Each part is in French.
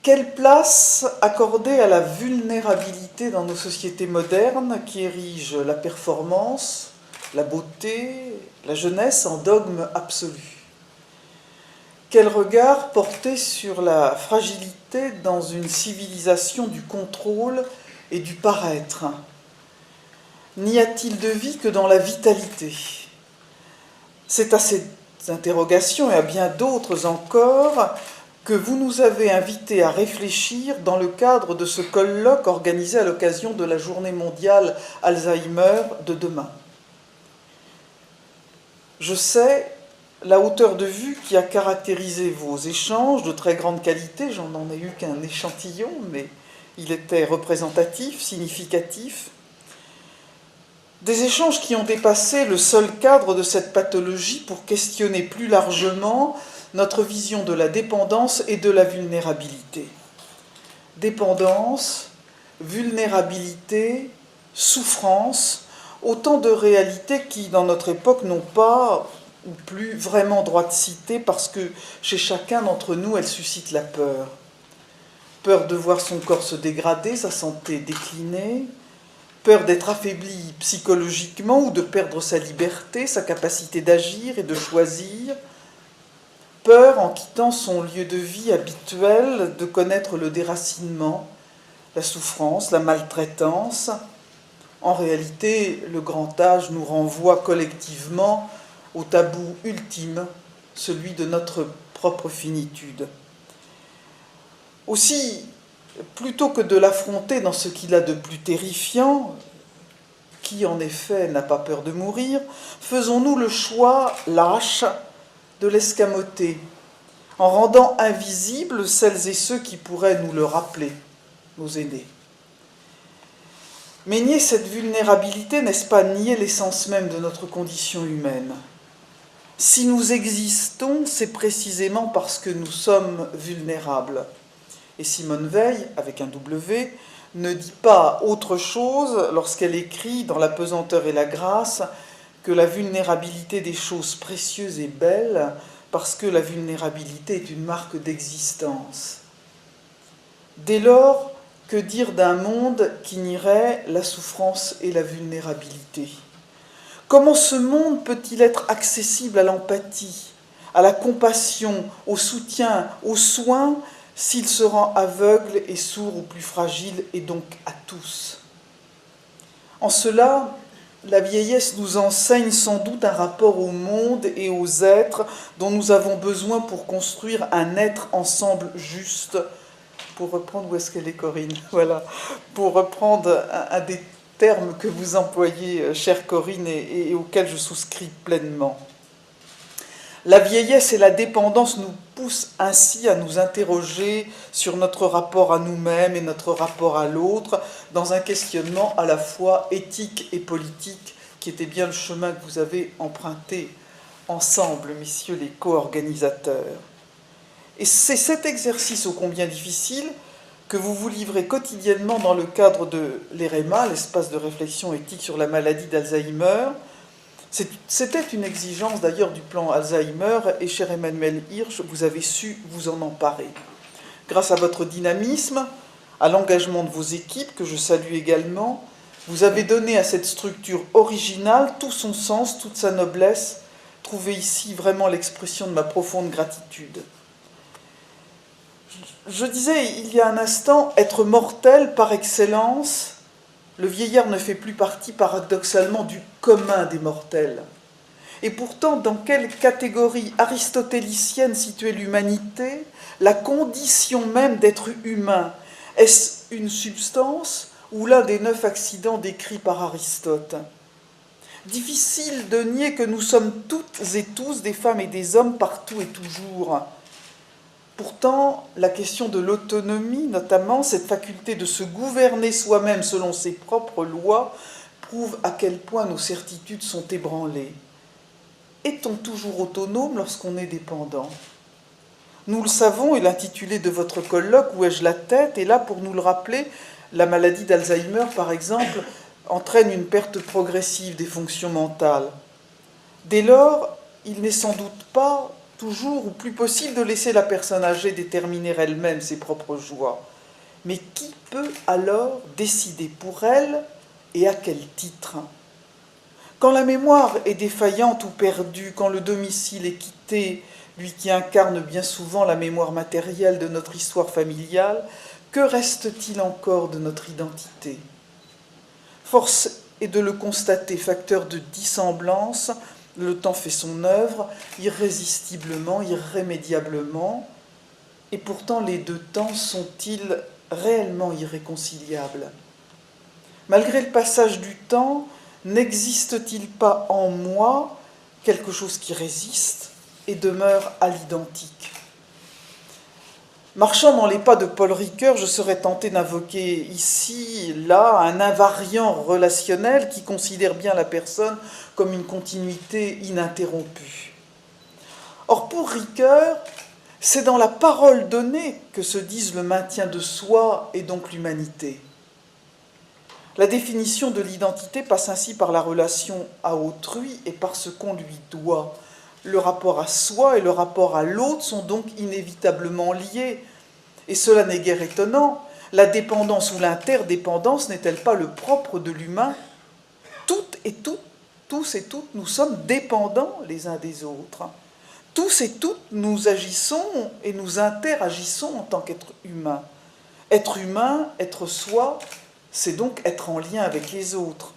Quelle place accorder à la vulnérabilité dans nos sociétés modernes qui érigent la performance, la beauté, la jeunesse en dogme absolu? Quel regard porter sur la fragilité dans une civilisation du contrôle et du paraître? N'y a-t-il de vie que dans la vitalité? C'est à ces interrogations et à bien d'autres encore que vous nous avez invités à réfléchir dans le cadre de ce colloque organisé à l'occasion de la Journée mondiale Alzheimer de demain. Je sais la hauteur de vue qui a caractérisé vos échanges de très grande qualité, j'en ai eu qu'un échantillon, mais il était représentatif, significatif. Des échanges qui ont dépassé le seul cadre de cette pathologie pour questionner plus largement notre vision de la dépendance et de la vulnérabilité. Dépendance, vulnérabilité, souffrance, autant de réalités qui, dans notre époque, n'ont pas ou plus vraiment droit de citer parce que chez chacun d'entre nous, elles suscitent la peur. Peur de voir son corps se dégrader, sa santé décliner, peur d'être affaibli psychologiquement ou de perdre sa liberté, sa capacité d'agir et de choisir, peur, en quittant son lieu de vie habituel, de connaître le déracinement, la souffrance, la maltraitance. En réalité, le grand âge nous renvoie collectivement au tabou ultime, celui de notre propre finitude. Aussi, plutôt que de l'affronter dans ce qu'il a de plus terrifiant, qui en effet n'a pas peur de mourir, faisons-nous le choix lâche de l'escamoter, en rendant invisibles celles et ceux qui pourraient nous le rappeler, nos aînés. Mais nier cette vulnérabilité, n'est-ce pas nier l'essence même de notre condition humaine? Si nous existons, c'est précisément parce que nous sommes vulnérables. Et Simone Veil, avec un W, ne dit pas autre chose lorsqu'elle écrit dans La pesanteur et la grâce que la vulnérabilité des choses précieuses et belles, parce que la vulnérabilité est une marque d'existence. Dès lors, que dire d'un monde qui nierait la souffrance et la vulnérabilité? Comment ce monde peut-il être accessible à l'empathie, à la compassion, au soutien, aux soins, s'il se rend aveugle et sourd aux plus fragiles et donc à tous? En cela, la vieillesse nous enseigne sans doute un rapport au monde et aux êtres dont nous avons besoin pour construire un être ensemble juste. Pour reprendre, où est-ce qu'elle est, Corinne? Voilà. Pour reprendre un des termes que vous employez, chère Corinne, et auquel je souscris pleinement. La vieillesse et la dépendance nous poussent ainsi à nous interroger sur notre rapport à nous-mêmes et notre rapport à l'autre, dans un questionnement à la fois éthique et politique, qui était bien le chemin que vous avez emprunté ensemble, messieurs les co-organisateurs. Et c'est cet exercice ô combien difficile que vous vous livrez quotidiennement dans le cadre de l'EREMA, l'espace de réflexion éthique sur la maladie d'Alzheimer. C'était une exigence d'ailleurs du plan Alzheimer, et cher Emmanuel Hirsch, vous avez su vous en emparer. Grâce à votre dynamisme, à l'engagement de vos équipes, que je salue également, vous avez donné à cette structure originale tout son sens, toute sa noblesse. Trouvez ici vraiment l'expression de ma profonde gratitude. Je disais il y a un instant, être mortel par excellence, le vieillard ne fait plus partie paradoxalement du commun des mortels. Et pourtant, dans quelle catégorie aristotélicienne situait l'humanité, la condition même d'être humain? Est-ce une substance ou l'un des 9 accidents décrits par Aristote? Difficile de nier que nous sommes toutes et tous des femmes et des hommes partout et toujours. Pourtant, la question de l'autonomie, notamment cette faculté de se gouverner soi-même selon ses propres lois, prouve à quel point nos certitudes sont ébranlées. Est-on toujours autonome lorsqu'on est dépendant? Nous le savons, et l'intitulé de votre colloque, Où ai-je la tête, est là pour nous le rappeler. La maladie d'Alzheimer, par exemple, entraîne une perte progressive des fonctions mentales. Dès lors, il n'est sans doute pas toujours ou plus possible de laisser la personne âgée déterminer elle-même ses propres joies. Mais qui peut alors décider pour elle et à quel titre ? Quand la mémoire est défaillante ou perdue, quand le domicile est quitté, lui qui incarne bien souvent la mémoire matérielle de notre histoire familiale, que reste-t-il encore de notre identité ? Force est de le constater, facteur de dissemblance, le temps fait son œuvre, irrésistiblement, irrémédiablement, et pourtant les deux temps sont-ils réellement irréconciliables ? Malgré le passage du temps, n'existe-t-il pas en moi quelque chose qui résiste et demeure à l'identique ? Marchant dans les pas de Paul Ricoeur, je serais tenté d'invoquer ici, là, un invariant relationnel qui considère bien la personne comme une continuité ininterrompue. Or, pour Ricoeur, c'est dans la parole donnée que se disent le maintien de soi et donc l'humanité. La définition de l'identité passe ainsi par la relation à autrui et par ce qu'on lui doit. Le rapport à soi et le rapport à l'autre sont donc inévitablement liés. Et cela n'est guère étonnant. La dépendance ou l'interdépendance n'est-elle pas le propre de l'humain ? Toutes et toutes, tous et toutes, nous sommes dépendants les uns des autres. Tous et toutes, nous agissons et nous interagissons en tant qu'être humain. Être humain, être soi, c'est donc être en lien avec les autres.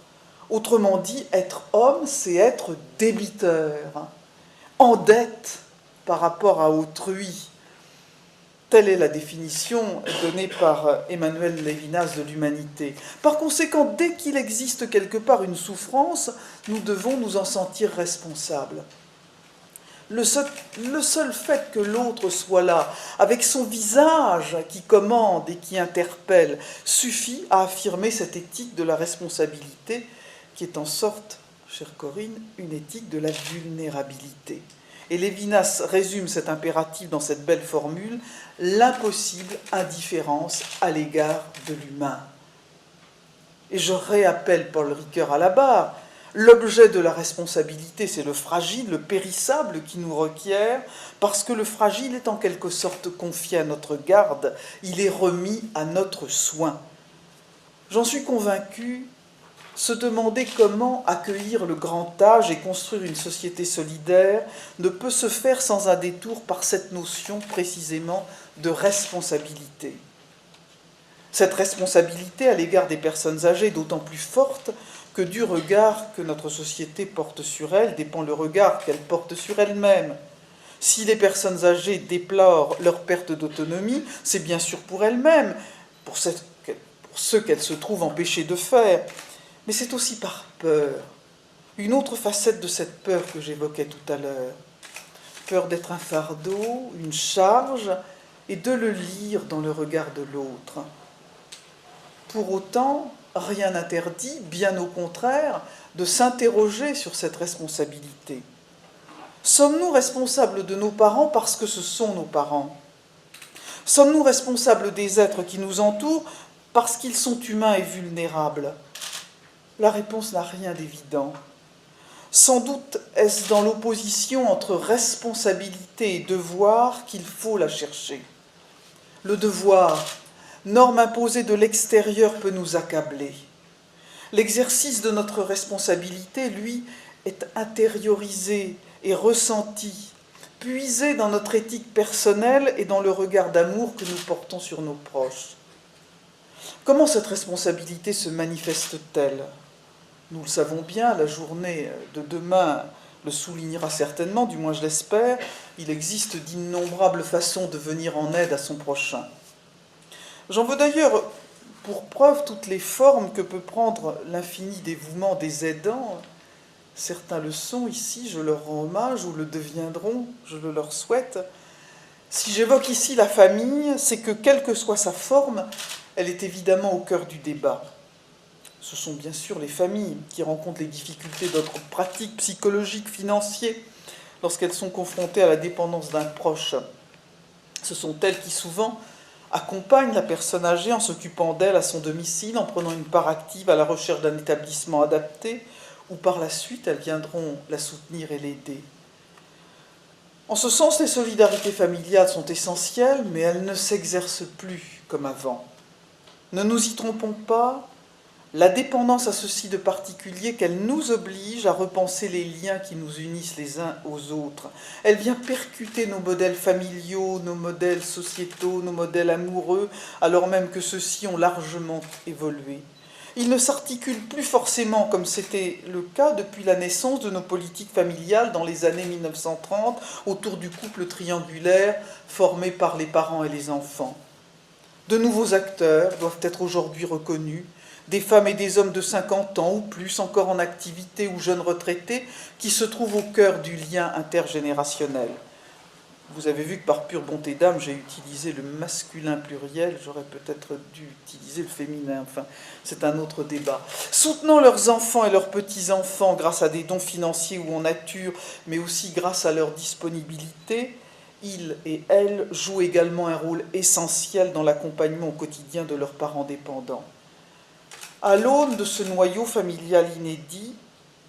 Autrement dit, être homme, c'est être débiteur, en dette par rapport à autrui. Telle est la définition donnée par Emmanuel Lévinas de l'humanité. Par conséquent, dès qu'il existe quelque part une souffrance, nous devons nous en sentir responsables. Le seul fait que l'autre soit là, avec son visage qui commande et qui interpelle, suffit à affirmer cette éthique de la responsabilité qui est en sorte, chère Corinne, une éthique de la vulnérabilité. Et Lévinas résume cet impératif dans cette belle formule, l'impossible indifférence à l'égard de l'humain. Et je réappelle Paul Ricoeur à la barre. L'objet de la responsabilité, c'est le fragile, le périssable qui nous requiert, parce que le fragile est en quelque sorte confié à notre garde, il est remis à notre soin. J'en suis convaincu, se demander comment accueillir le grand âge et construire une société solidaire ne peut se faire sans un détour par cette notion précisément de responsabilité. Cette responsabilité à l'égard des personnes âgées est d'autant plus forte que du regard que notre société porte sur elles dépend le regard qu'elle porte sur elle-même. Si les personnes âgées déplorent leur perte d'autonomie, c'est bien sûr pour elles-mêmes, pour ce qu'elles se trouvent empêchées de faire, mais c'est aussi par peur. Une autre facette de cette peur que j'évoquais tout à l'heure. Peur d'être un fardeau, une charge, et de le lire dans le regard de l'autre. Pour autant, rien n'interdit, bien au contraire, de s'interroger sur cette responsabilité. Sommes-nous responsables de nos parents parce que ce sont nos parents ? Sommes-nous responsables des êtres qui nous entourent parce qu'ils sont humains et vulnérables ? La réponse n'a rien d'évident. Sans doute est-ce dans l'opposition entre responsabilité et devoir qu'il faut la chercher. Le devoir, norme imposée de l'extérieur, peut nous accabler. L'exercice de notre responsabilité, lui, est intériorisé et ressenti, puisé dans notre éthique personnelle et dans le regard d'amour que nous portons sur nos proches. Comment cette responsabilité se manifeste-t-elle ? Nous le savons bien, la journée de demain le soulignera certainement, du moins je l'espère, il existe d'innombrables façons de venir en aide à son prochain. J'en veux d'ailleurs pour preuve toutes les formes que peut prendre l'infini dévouement des aidants. Certains le sont ici, je leur rends hommage, ou le deviendront, je le leur souhaite. Si j'évoque ici la famille, c'est que, quelle que soit sa forme, elle est évidemment au cœur du débat. Ce sont bien sûr les familles qui rencontrent les difficultés d'autres pratiques psychologiques, financières, lorsqu'elles sont confrontées à la dépendance d'un proche. Ce sont elles qui souvent accompagnent la personne âgée en s'occupant d'elle à son domicile, en prenant une part active à la recherche d'un établissement adapté, ou par la suite elles viendront la soutenir et l'aider. En ce sens, les solidarités familiales sont essentielles, mais elles ne s'exercent plus comme avant. Ne nous y trompons pas, la dépendance a ceci de particulier qu'elle nous oblige à repenser les liens qui nous unissent les uns aux autres. Elle vient percuter nos modèles familiaux, nos modèles sociétaux, nos modèles amoureux, alors même que ceux-ci ont largement évolué. Ils ne s'articulent plus forcément comme c'était le cas depuis la naissance de nos politiques familiales dans les années 1930, autour du couple triangulaire formé par les parents et les enfants. De nouveaux acteurs doivent être aujourd'hui reconnus, des femmes et des hommes de 50 ans ou plus encore en activité ou jeunes retraités qui se trouvent au cœur du lien intergénérationnel. Vous avez vu que par pure bonté d'âme, j'ai utilisé le masculin pluriel, j'aurais peut-être dû utiliser le féminin, enfin, c'est un autre débat. Soutenant leurs enfants et leurs petits-enfants grâce à des dons financiers ou en nature, mais aussi grâce à leur disponibilité, ils et elles jouent également un rôle essentiel dans l'accompagnement au quotidien de leurs parents dépendants. À l'aune de ce noyau familial inédit,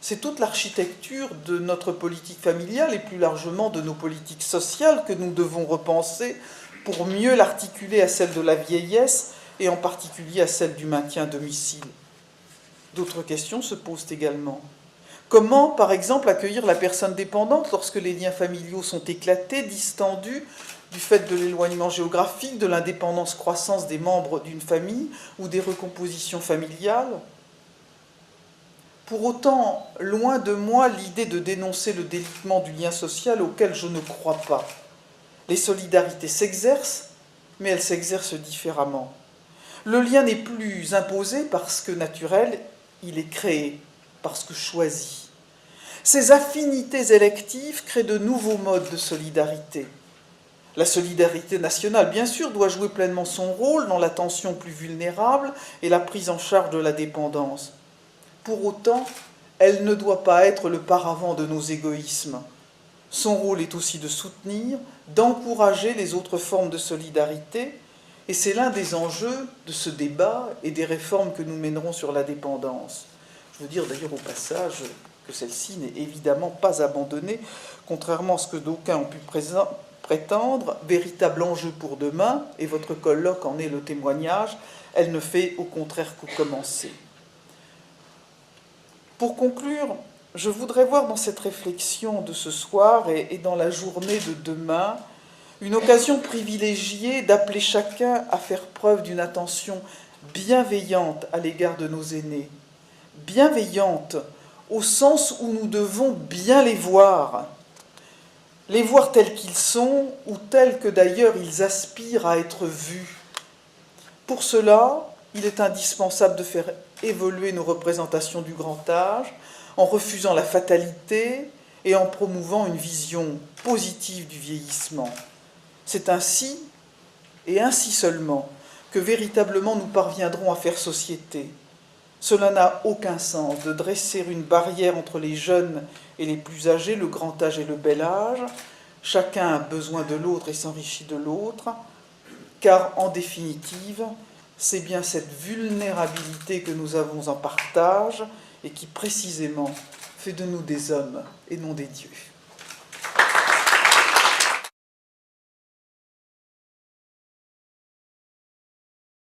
c'est toute l'architecture de notre politique familiale et plus largement de nos politiques sociales que nous devons repenser pour mieux l'articuler à celle de la vieillesse et en particulier à celle du maintien à domicile. D'autres questions se posent également. Comment, par exemple, accueillir la personne dépendante lorsque les liens familiaux sont éclatés, distendus, du fait de l'éloignement géographique, de l'indépendance croissante des membres d'une famille ou des recompositions familiales? Pour autant, loin de moi l'idée de dénoncer le délitement du lien social auquel je ne crois pas. Les solidarités s'exercent, mais elles s'exercent différemment. Le lien n'est plus imposé parce que naturel, il est créé, parce que choisi. Ces affinités électives créent de nouveaux modes de solidarité. La solidarité nationale, bien sûr, doit jouer pleinement son rôle dans l'attention plus vulnérable et la prise en charge de la dépendance. Pour autant, elle ne doit pas être le paravent de nos égoïsmes. Son rôle est aussi de soutenir, d'encourager les autres formes de solidarité, et c'est l'un des enjeux de ce débat et des réformes que nous mènerons sur la dépendance. Je veux dire d'ailleurs au passage que celle-ci n'est évidemment pas abandonnée, contrairement à ce que d'aucuns ont pu prétendre, véritable enjeu pour demain, et votre colloque en est le témoignage, elle ne fait au contraire que commencer. Pour conclure, je voudrais voir dans cette réflexion de ce soir et dans la journée de demain une occasion privilégiée d'appeler chacun à faire preuve d'une attention bienveillante à l'égard de nos aînés. Bienveillante au sens où nous devons bien les voir tels qu'ils sont ou tels que d'ailleurs ils aspirent à être vus. Pour cela, il est indispensable de faire évoluer nos représentations du grand âge en refusant la fatalité et en promouvant une vision positive du vieillissement. C'est ainsi, et ainsi seulement, que véritablement nous parviendrons à faire société. Cela n'a aucun sens de dresser une barrière entre les jeunes et les plus âgés, le grand âge et le bel âge. Chacun a besoin de l'autre et s'enrichit de l'autre, car en définitive, c'est bien cette vulnérabilité que nous avons en partage et qui précisément fait de nous des hommes et non des dieux.